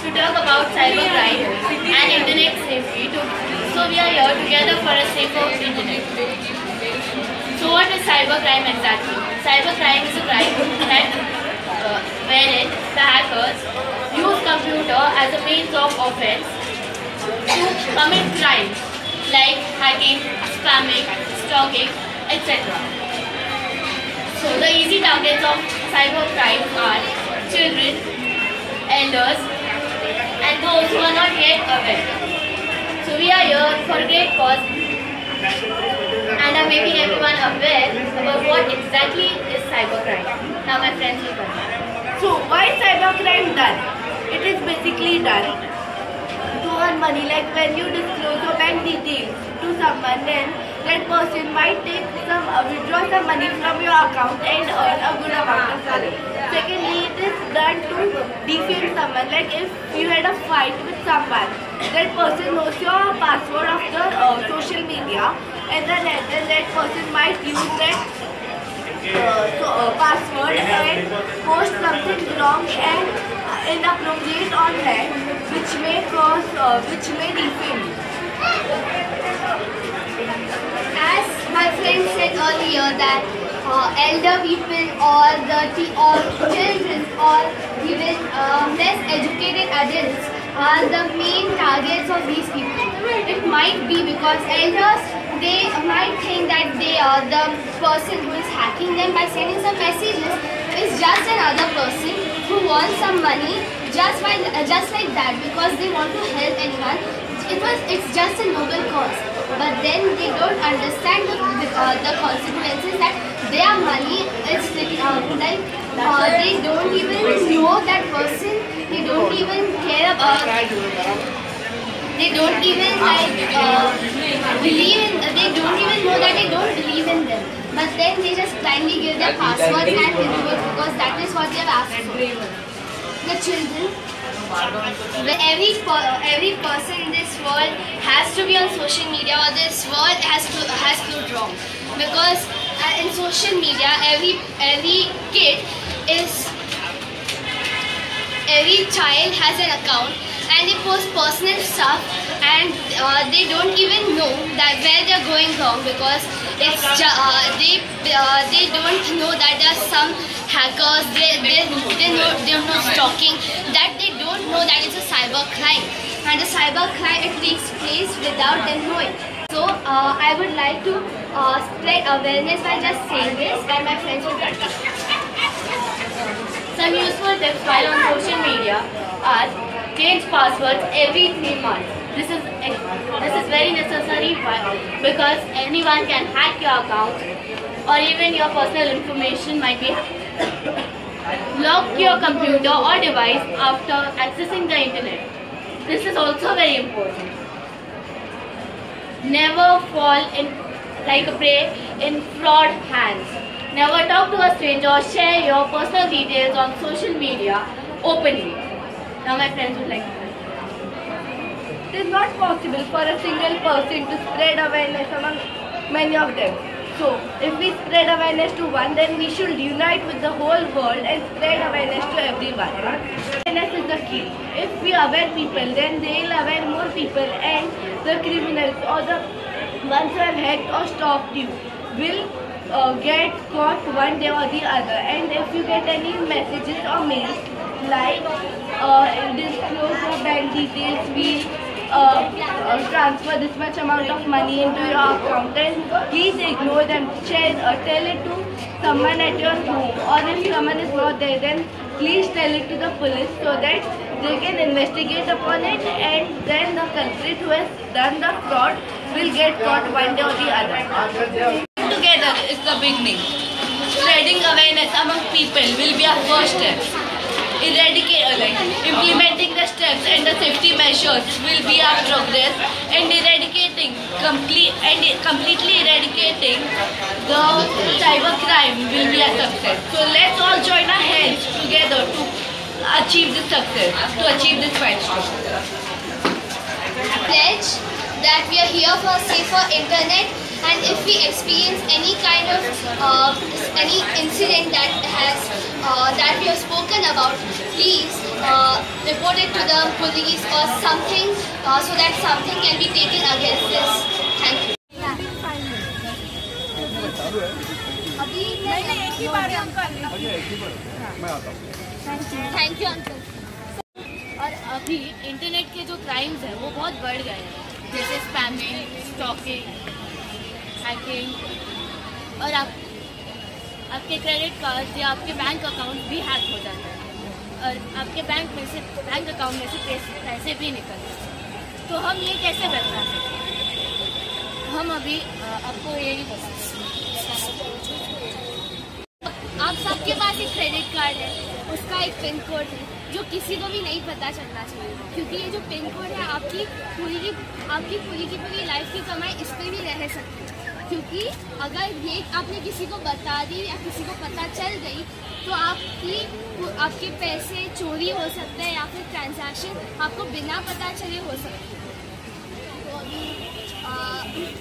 to talk about cybercrime and internet safety. So we are here together for a safer internet. So what is cybercrime exactly? Cybercrime is a crime that wherein the hackers use computer as a means of offense to commit crimes like hacking, spamming, stalking, etc. So the easy targets of cybercrime are children, elders, and those who are not yet aware. So we are here for a great cause and are making everyone aware about what exactly is cybercrime. Now my friends will come. So why is cybercrime done? It is basically done to earn money. Like when you disclose your bank details to someone, then that person might take withdraw some money from your account and earn a good amount of money. Secondly, it is done to defame someone. Like if you had a fight with someone, that person knows your password of the social media, and then that person might use that password and post something wrong and inappropriate on that, which may defame you. As my friend said earlier that elder people or children or even less educated adults are the main targets of these people. It might be because elders, they might think that they are the person who is hacking them by sending some messages is just another person who wants some money just like that because they want to help anyone. It's just a noble cause, but then they don't understand the consequences that their money is they don't even know that person. They don't even care about. They don't even believe in. They don't even know that they don't believe in them. But then they just blindly give their passwords and inputs because that is what they have asked for. The children. Every person in this world has to be on social media, or this world has proved wrong. Because in social media, every child has an account and they post personal stuff, and they don't even know that where they're going wrong because they don't know that there are some hackers, they know stalking, that they don't know that it's a cyber crime, and the cyber crime, it takes place without them knowing. So I would like to spread awareness by just saying this, and my friends will continue. Some useful tips while on social media are change passwords every 3 months. This is very necessary because anyone can hack your account or even your personal information might be hacked. Lock your computer or device after accessing the internet. This is also very important. Never fall in like a prey in fraud hands. Never talk to a stranger or share your personal details on social media openly. Now my friends would like to. It is not possible for a single person to spread awareness among many of them. So, if we spread awareness to one, then we should unite with the whole world and spread awareness to everyone. Awareness is the key. If we aware people, then they will aware more people, and the criminals or the ones who have hacked or stalked you will get caught one day or the other. And if you get any messages or mails like disclose your bank details, we transfer this much amount of money into your account, then please ignore them. Tell it to someone at your home, or if someone is not there, then please tell it to the police so that they can investigate upon it, and then the culprit who has done the fraud will get caught one day or the other. Together is the beginning. Spreading awareness among people will be our first step. Implementing the steps and the safety measures will be our progress, and completely eradicating the cybercrime will be a success. So let's all join our hands together to achieve this success, to achieve this milestone. Pledge that we are here for a safer internet, and if we experience any kind of any incident that we have spoken about, please report it to the police or something so that something can be taken against this. Thank you. अभी मैंने एक ही बार thank you uncle. और अभी internet के जो crimes हैं वो बहुत बढ़ गए हैं, जैसे स्पैमिंग, स्टॉकिंग, हैकिंग, और आपके क्रेडिट कार्ड या आपके बैंक अकाउंट भी हैक हो जाता है और आपके बैंक अकाउंट में से पैसे भी निकलते हैं। तो हम ये कैसे बचा सकते हैं? हम अभी आपको यही बता, आप सबके पास एक क्रेडिट कार्ड है, उसका एक पिन कोड है जो किसी को भी नहीं पता चलना चाहिए, क्योंकि ये जो पिन कोड है आपकी पूरी की पूरी लाइफ की कमाई इस पर भी रह सकती है। क्योंकि अगर ये आपने किसी को बता दी या किसी को पता चल गई तो आपके पैसे चोरी हो सकते हैं या फिर ट्रांजैक्शन आपको बिना पता चले हो सकते हैं। तो अभी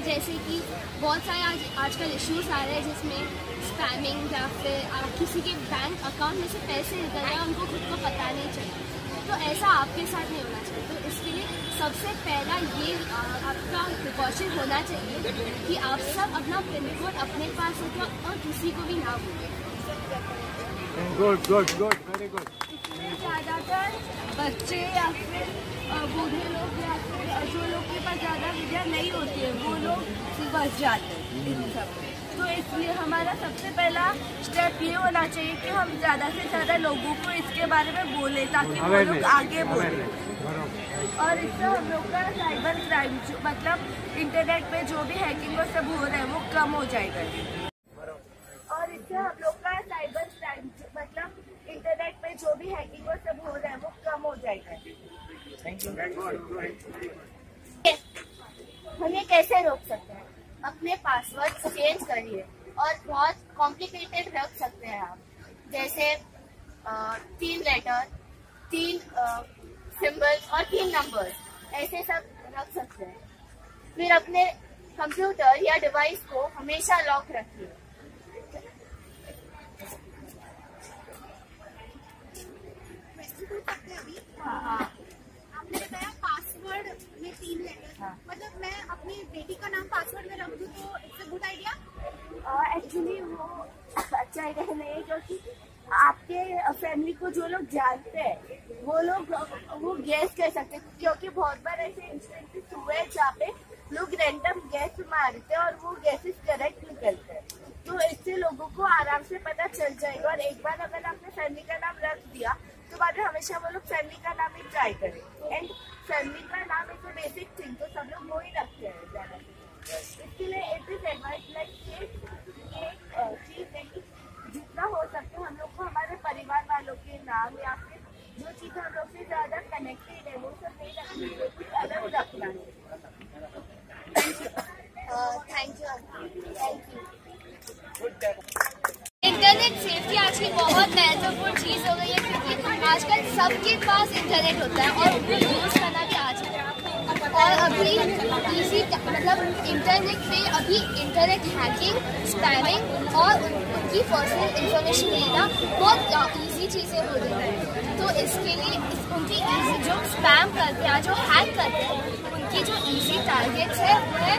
जैसे कि बहुत सारे आजकल इश्यूज आ रहे हैं जिसमें स्पैमिंग या फिर किसी के बैंक अकाउंट में से पैसे निकल रहे हैं, उनको खुद को पता नहीं चला। तो ऐसा आपके साथ नहीं होना चाहिए। तो इसके लिए सबसे पहला ये आपका प्रिकॉशन होना चाहिए कि आप सब अपना पिन कोड अपने पास रखें और किसी को भी ना भूलें। Good very good. ज़्यादातर बच्चे या फिर बूढ़े लोग या फिर जो लोग के पास ज़्यादा विद्या नहीं होती है वो लोग बच जाते हैं इन सब में। तो इसलिए हमारा सबसे पहला स्टेप ये होना चाहिए कि हम ज़्यादा से ज़्यादा लोगों को इसके बारे में बोले ताकि वो लोग आगे बोलें। और इससे हम लोग का साइबर क्राइम मतलब इंटरनेट पे जो भी हैकिंग और सब हो रहा है वो कम हो जाएगा। और इससे हम लोग का साइबर क्राइम मतलब इंटरनेट पे जो भी हैकिंग और सब हो रहा है वो कम हो जाएगा। हम ये कैसे रोक सकते हैं? अपने पासवर्ड चेंज करिए और बहुत कॉम्प्लिकेटेड रख सकते हैं आप, जैसे 3 लेटर, 3 सिंबल्स और 3 नंबर्स, ऐसे सब रख सकते हैं। फिर अपने कंप्यूटर या डिवाइस को हमेशा लॉक रखिए। आपने बताया पासवर्ड में 3 लेटर, मतलब मैं अपनी बेटी का नाम पासवर्ड में रख दूँ तो इट्स गुड आइडिया? एक्चुअली वो अच्छा आइडिया नहीं है, क्योंकि आपके फैमिली को जो लोग जानते हैं वो लोग वो गैस कर सकते हैं, क्योंकि बहुत बार ऐसे इंस्टेंसेस हुए हैं जहाँ पे लोग रैंडम गैस मारते हैं और वो गैसेस करेक्ट निकलते हैं। तो इससे लोगों को आराम से पता चल जाएगा। और एक बार अगर आपने फैमिली का नाम रख दिया तो बाद में हमेशा वो लोग फैमिली का नाम ही ट्राई करें। एंड फैमिली का नाम इज अ बेसिक थिंग, तो सब लोग वो ही रखते हैं ज़्यादा। इसके लिए इट इज एडवाइस लाइक ये चीज़ है कि जितना हो सके हम लोग को हमारे परिवार वालों के नाम या फिर जो चीज़ हम लोग से ज़्यादा कनेक्टेड है वो सब नहीं रखनी है, कुछ अलग रखना है। Thank you. इंटरनेट सेफ्टी आज की बहुत महत्वपूर्ण चीज़ हो गई है, क्योंकि आजकल सबके पास इंटरनेट होता है और उनको यूज़ करना भी आज है। और अभी इसी मतलब इंटरनेट पे अभी इंटरनेट हैकिंग, स्पैमिंग और उनकी पर्सनल इंफॉर्मेशन लेना बहुत ईजी चीज़ें हो गई हैं। तो इसके लिए उनकी ईजी जो स्पैम करते हैं, जो हैक करते हैं, उनकी जो ईजी टारगेट्स है वो है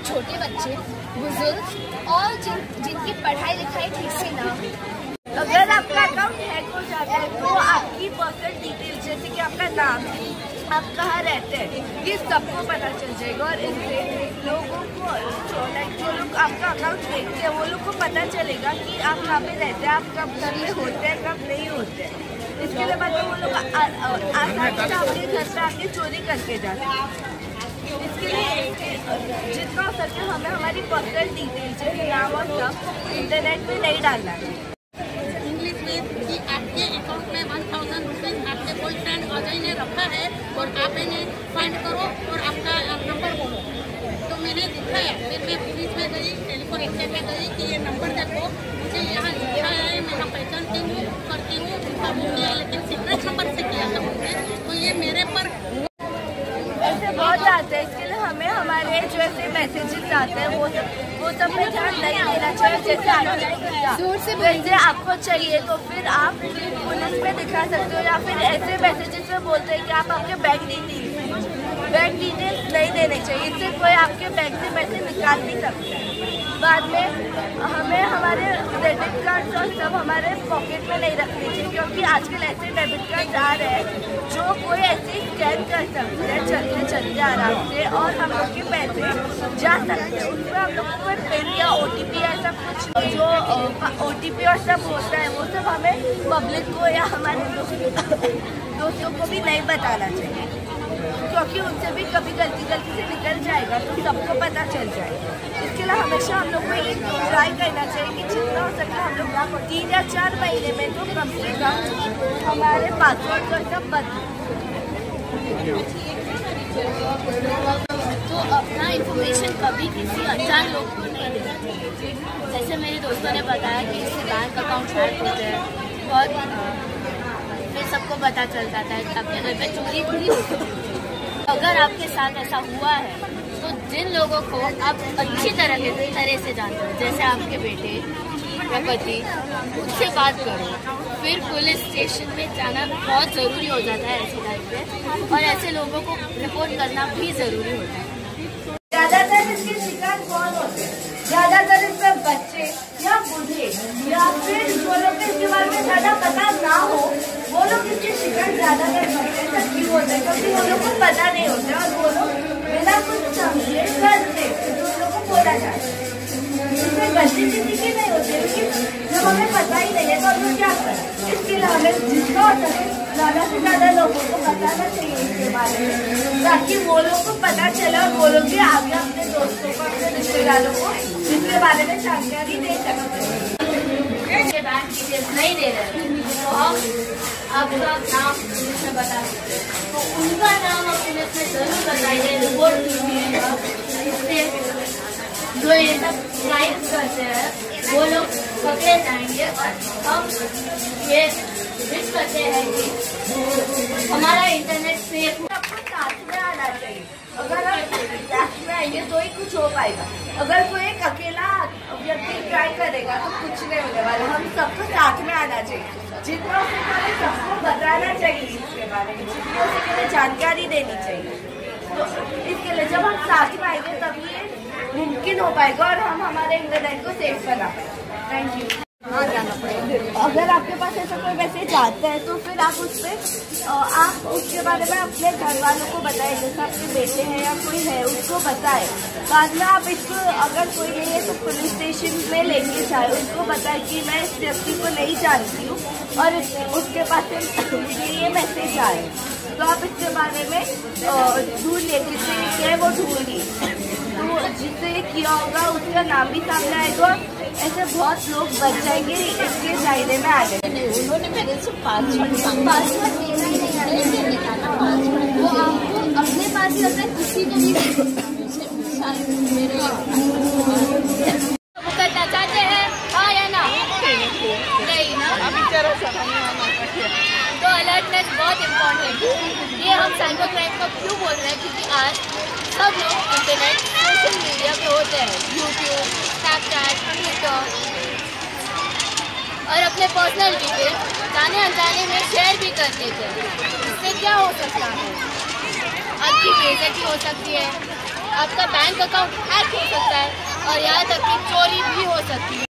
छोटे बच्चे, बुजुर्ग और जिनकी पढ़ाई लिखाई ठीक से ना हो। अगर आपका अकाउंट हैक हो जाता है तो आपकी पर्सनल डिटेल्स जैसे कि आपका नाम, आप कहाँ रहते हैं, ये सबको पता चल जाएगा। और इससे लोगों को जो लोग आपका अकाउंट देखते हैं वो लोग को पता चलेगा कि आप कहाँ पे रहते हैं, आप कब घर में होते हैं कब नहीं होते हैं। इसके लिए बाद वो लोग आसानी से आपके घर पे आके चोरी करके जाते हैं। इसके लिए जितना हो सके हमें हमारी पर्सनल डिटेल्स जैसे नाम और सब इंटरनेट पे नहीं डालना है। इंग्लिश में कि आपके अकाउंट में 1000 रुपीज़ आपके बॉयफ्रेंड अजय ने रखा है और आप इन्हें फाइंड करो और आपका नंबर बोलो। तो मैंने दिखाया, फिर मैं पुलिस में गई, टेलीफोन एक्सचेंज में गई कि ये नंबर देखो, मुझे यहाँ लिखा है, मैं यहाँ पहचानती हूँ, करती हूँ, उनका हो गया, लेकिन सीक्रेट नंबर से किया था उन्होंने, तो ये मेरे पर ऐसे बहुत आते हैं। इसके लिए हमें हमारे जो ऐसे मैसेजेस जाते हैं वो सब पे ध्यान नहीं देना चाहिए। जैसे आपको चाहिए तो फिर आप पुलिस में दिखा सकते हो, या फिर ऐसे मैसेजेस में बोलते हैं कि आप आपके बैंक डिटेल्स नहीं देने चाहिए। इससे कोई आपके बैंक से पैसे निकाल नहीं सकता। बाद में हमें हमारे क्रेडिट कार्ड और सब हमारे पॉकेट में नहीं रखने चाहिए, क्योंकि आजकल ऐसे डेबिट कार्ड आ रहे हैं जो कोई ऐसे स्कैन कर सकते हैं चलते चलते आराम से, और हम लोग के पैसे जा सकते हैं। उसमें हम लोग को पिन या OTP या सब कुछ जो OTP और सब होता है वो सब हमें पब्लिक को या हमारे दोस्तों को भी नहीं बताना चाहिए, क्योंकि उनसे भी कभी गलती से निकल जाएगा तो सबको पता चल जाएगा। इसके लिए हमेशा हम लोग को ये ट्राई करना चाहिए कि जितना हो सके हम लोग 3 या 4 महीने में तो कम से कम हमारे पासवर्ड और सब बदलें। तो अपना इंफॉर्मेशन कभी किसी अनजान लोग को नहीं देना चाहिए। जैसे मेरे दोस्तों ने बताया कि इससे बैंक अकाउंट हैक होते हैं, फिर सबको पता चल जाता है कि आपके घर पे चोरी भी होती है। अगर आपके साथ ऐसा हुआ है तो जिन लोगों को आप अच्छी तरह से जानते हो, जैसे आपके बेटे या पति, उससे बात करो। फिर पुलिस स्टेशन में जाना बहुत ज़रूरी हो जाता है ऐसे टाइम पे, और ऐसे लोगों को रिपोर्ट करना भी ज़रूरी होता है। ज़्यादातर इसके शिकार कौन होते हैं? ज़्यादातर इसमें बच्चे या बूढ़े, या फिर जो लोग इसके बारे में ज़्यादा पता ना हो वो लोग इसके शिकार ज़्यादातर बच्चे तक क्यों होते हैं? क्योंकि वो लोग को पता नहीं होता और वो लोग बिना कुछ समझे करते जो लोगों को बोला जाता है। इसमें गलती किसी की नहीं होती, लेकिन जब हमें पता ही नहीं है तो हम लोग क्या करें? इसके लिए हमें जितना हो सके ज़्यादा से ज़्यादा लोगों को बताना चाहिए इसके बारे में, ताकि वो लोग को पता चले और वो लोग भी आगे अपने दोस्तों को, अपने रिश्तेदारों को इसके बारे में जानकारी दे सकते हैं। बैंक डिटेल्स नहीं दे रहे तो हम आपका नाम पुलिस में बता सकते हैं, तो उनका नाम आप पुलिस में जरूर बताइए, रिपोर्ट कीजिए। इससे जो ये सब क्राइम करते हैं वो लोग पकड़े जाएंगे, और हम ये विश करते हैं कि हमारा इंटरनेट सेफ। आपको साथ में आना चाहिए। अगर आप साथ में आएंगे तो ही कुछ हो पाएगा। अगर कोई एक अकेला व्यक्ति ट्राई करेगा तो कुछ नहीं होने वाला। हम सबको साथ में आना चाहिए, जितना हो सके सबको बताना चाहिए इसके बारे में, जितनी हो सके जानकारी देनी चाहिए। तो इसके लिए जब हम साथ में आएंगे तभी ये मुमकिन हो पाएगा और हम हमारे इंटरनेट को सेफ बना पाएंगे। Thank you. अगर आपके पास ऐसा कोई मैसेज आता है तो फिर आप आप उसके बारे में अपने घर वालों को बताएं, जैसे आपके बेटे हैं या कोई है उसको बताएं। बाद में आप इसको अगर कोई नहीं है तो पुलिस स्टेशन में लेके जाए, उसको बताएं कि मैं इस व्यक्ति को नहीं जानती हूँ और उसके पास मुझे ये मैसेज आए, तो आप इसके बारे में ढूंढ लिए, जिससे ये क्या है वो ढूंढिए। तो जिससे ये किया होगा उसका नाम भी सामने आएगा, ऐसे बहुत लोग बच जाएंगे इसके दायरे में आ गए। उन्होंने मेरे से पासवर्ड देना ही नहीं निकाला। पासवर्ड वो आपको अपने पास ही रखना, किसी को भी करना चाहते हैं, हाँ या ना? नहीं ना। तो अलर्टनेस बहुत इम्पोर्टेंट है। ये हम साइबर क्राइम को क्यों बोल रहे हैं? क्योंकि आज सब लोग इंटरनेट सोशल मीडिया पे होते हैं, यूट्यूब, स्नैपचैट, ट्विटर, और अपने पर्सनल डिटेल्स जाने अनजाने में शेयर भी कर देते हैं। इससे क्या हो सकता है? आपकी बेइज्जती हो सकती है, आपका बैंक अकाउंट हैक हो सकता है, और यहाँ तक कि चोरी भी हो सकती है।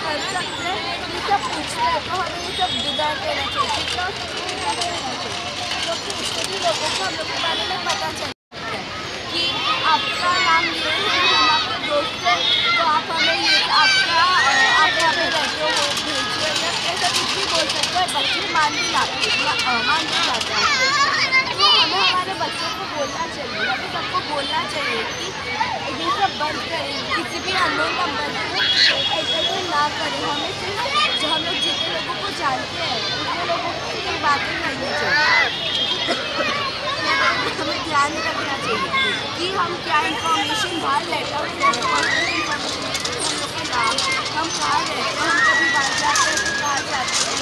कर सकते हैं, ये सब पूछते हैं तो हमें ये सब डिजाइन देना चाहिए, जितना देना चाहिए, क्योंकि उससे भी लोगों को हम लोग के बारे में पता चलता है कि आपका नाम ये है, हम आपके दोस्त हैं, तो आप हमें ये आप यहाँ पे बैठे हो भेजिए, या ऐसा कुछ भी बोल सकते हैं। बच्चे मान भी जाते हैं, तो हमें हमारे बच्चों को बोलना चाहिए, हमें सबको बोलना चाहिए कि ये सब बंद करें, किसी भी अननोन नंबर को ऐसा तो ना करें। हमें सिर्फ जो हम लोग जितने लोगों को जानते हैं उतने लोगों की बातें करनी चाहिए। हमें ध्यान रखना चाहिए कि हम क्या इंफॉर्मेशन बाहर लेटर हम लोग के नाम, हम कहाँ रहते हैं, हम कभी बाहर जाते हैं तो कहाँ जाते हैं,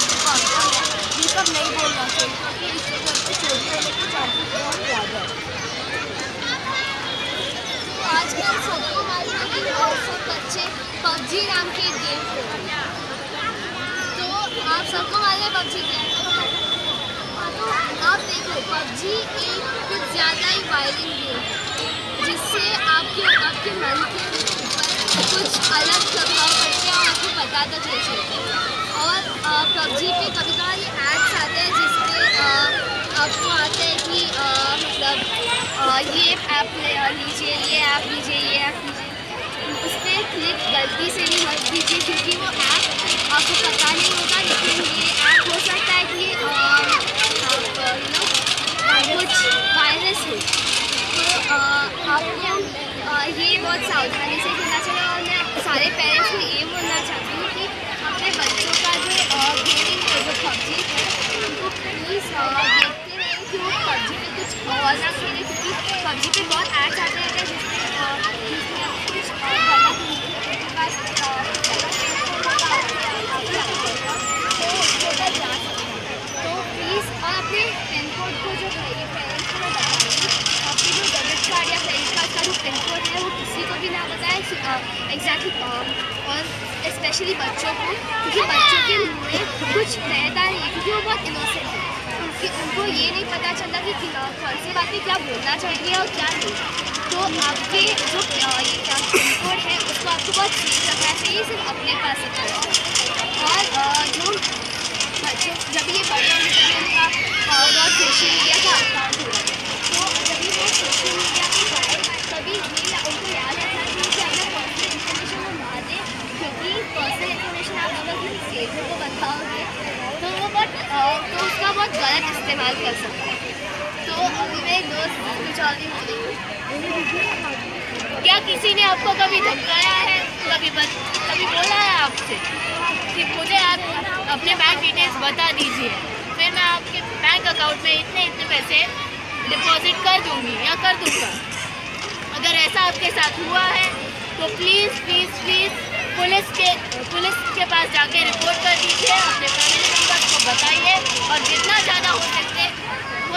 ये कब नहीं बोलना चाहिए, क्योंकि इससे घर पे चोरी होने के चांसेस बहुत ज़्यादा है। आजकल सबको मालूम है कि सब बच्चे PUBG नाम के गेम खेलते हैं, तो आप सबको मालूम है PUBG क्या है। तो आप देखो PUBG एक कुछ ज़्यादा ही वायलेंट गेम है, जिससे आपके मन के ऊपर कुछ अलग प्रभाव पड़ते हैं और आपको पता तो चल सकता है। और PUBG पे कभी कभार ये एड्स आते हैं जिसमें आपको आता है कि मतलब ये ऐप लीजिए, ये ऐप लीजिए, ये ऐप लीजिए। उस पर क्लिक गलती से भी मत कीजिए, क्योंकि वो ऐप आपको पता नहीं होगा, लेकिन ये ऐप हो सकता है कि कुछ वायरस हो। तो आपको ये बहुत सावधानी से खेलना चाहिए। और मैं सारे पेरेंट्स को ये बोलना चाहती हूँ कि अपने बच्चों का जो गेमिंग है, जो PUBG है, उनको प्लीज़ देखते रहें कि वो PUBG पे कुछ और ना खेलें, क्योंकि PUBG पे बहुत एड्स आते रहते हैं जिसमें कुछ गलत उनके पास तो उसके ऊपर जा सकते हैं। तो प्लीज़ अपने पिन कोड को जो है ये पेरेंट्स को बताइए, आपकी जो डेबिट कार्ड या क्रेडिट कार्ड का जो पिन कोड है वो किसी को भी ना बताएं एग्जैक्टली, और स्पेशली बच्चों को, क्योंकि बच्चों के मुँह में कुछ रहता नहीं है, क्योंकि वो बहुत इनोसेंट है। उनको ये नहीं पता चलता कि कौन सी बात पे क्या बोलना चाहिए और क्या नहीं। तो आपके जो ये क्या पिन कोड है उसको आपको बहुत सेफ रखना चाहिए, सिर्फ अपने पास ही। और जो बच्चे जब ये बड़े होंगे तभी उनका बहुत सोशल मीडिया का अकाउंट होगा, तो जब भी वो सोशल मीडिया पे जाए तभी ये उनको याद रखना चाहिए कि अपना पर्सनल इन्फॉर्मेशन वो ना दें, क्योंकि पर्सनल इन्फॉर्मेशन आप अगर किसी स्टेजर को बताओगे तो वो तो उसका बहुत गलत इस्तेमाल कर सकते हैं। तो अभी मेरे दोस्त कुछ और भी बोलेंगे। क्या किसी ने आपको कभी धमकाया है, कभी बोला है आपसे कि मुझे आप अपने बैंक डिटेल्स बता दीजिए, फिर मैं आपके बैंक अकाउंट में इतने पैसे डिपॉजिट कर दूंगी या कर दूंगा? अगर ऐसा आपके साथ हुआ है तो प्लीज़ प्लीज़ प्लीज़ पुलिस के पास जाके रिपोर्ट कर दीजिए, अपने फैमिली मेम्बर्स को बताइए, और जितना ज़्यादा हो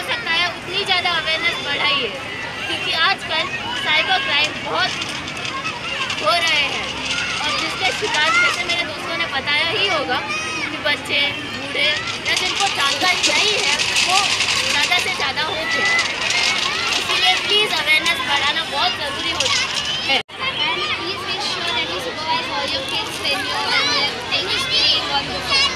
सकता है उतनी ज़्यादा अवेयरनेस बढ़ाइए, क्योंकि आजकल साइबर क्राइम बहुत हो रहे हैं। और जिसके शिकार, जैसे मेरे दोस्तों ने बताया ही होगा, कि बच्चे, बूढ़े या जिनको जानकारी नहीं है वो ज़्यादा से ज़्यादा होते हैं। इसीलिए प्लीज़ अवेयरनेस बढ़ाना बहुत ज़रूरी होता है। All your kids when they're playing on the phone.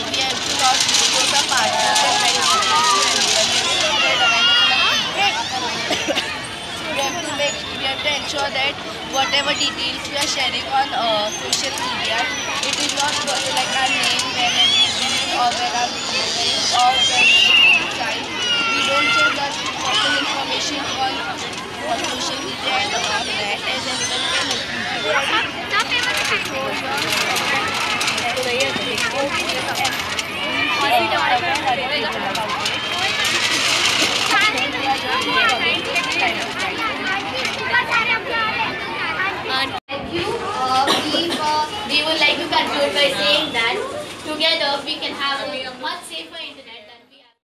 We have to not go the partners and we have to ensure that whatever details we are sharing on social media, it is not like our name, where we live, or where our living, or where we reside. We don't share that personal information on social media and on net, as anyone can